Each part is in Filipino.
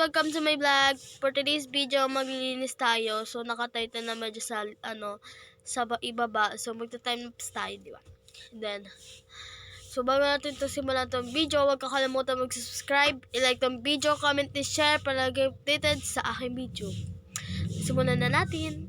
welcome to my vlog. For today's video, maglilinis tayo. So, nakatitle na medyo sa, sa ibaba. So, magta-time lapse tayo, di ba? Then, so, bago natin ito simulan itong video, huwag kakalimutan mag-subscribe, i-like itong video, comment, and share para lagi updated sa aking video. Simulan na natin.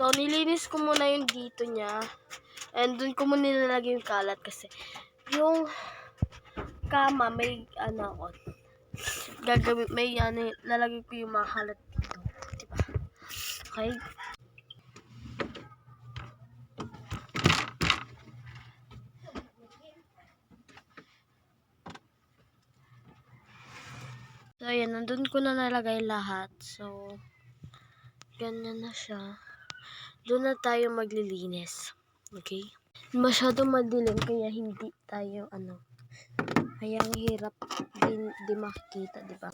So, nilinis ko muna yung dito niya. And dun ko muna nilalagay yung kalat kasi yung kama may gagawin, may lalagay ko yung mga kalat dito. Diba? Okay? So, ayan, nandun ko na nalagay lahat. So, ganyan na siya. Doon na tayo maglilinis. Okay? Masyadong madilim kaya hindi tayo kaya ang hirap di makikita, di ba?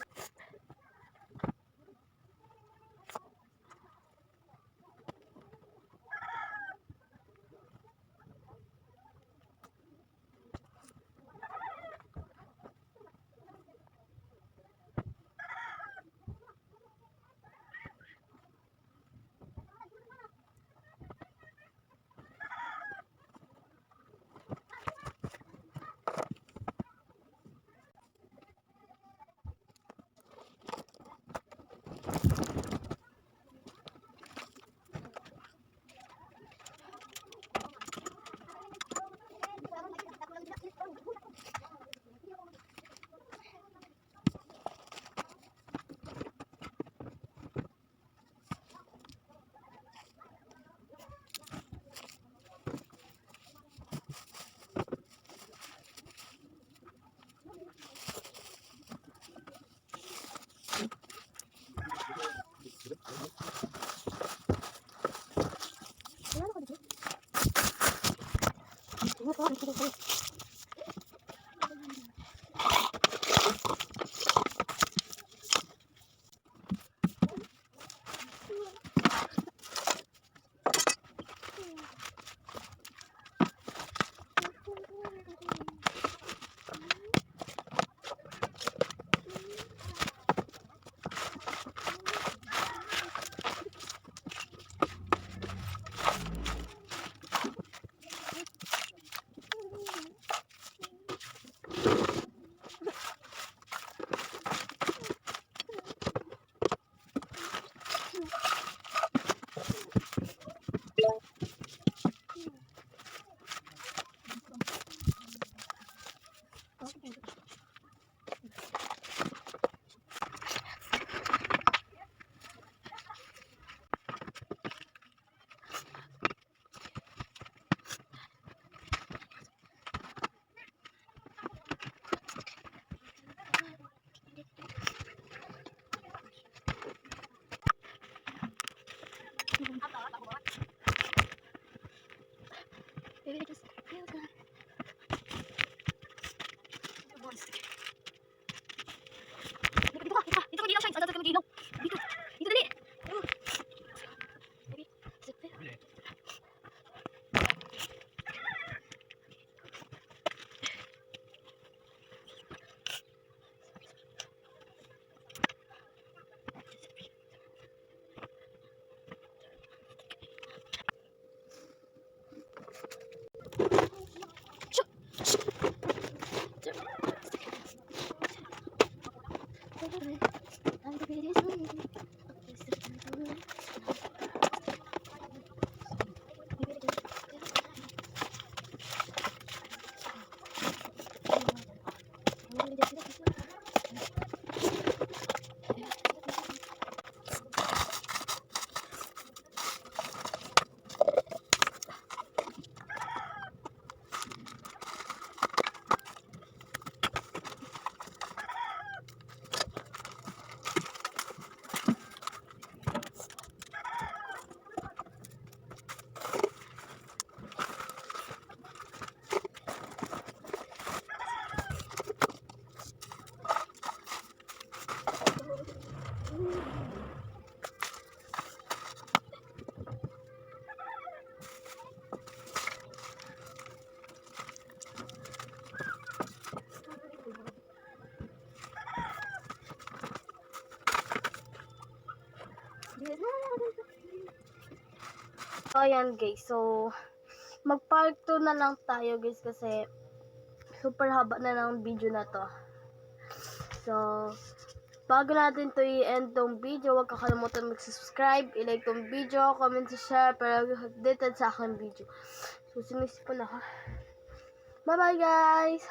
So, ayan guys. So, mag-part 2 na lang tayo guys kasi super haba na ng video na to. So, bago natin to i-end tong video, huwag kakalimutan mag-subscribe, i-like tong video, comment, share para updated sa aking video. So, sinisipon ako. Bye-bye guys!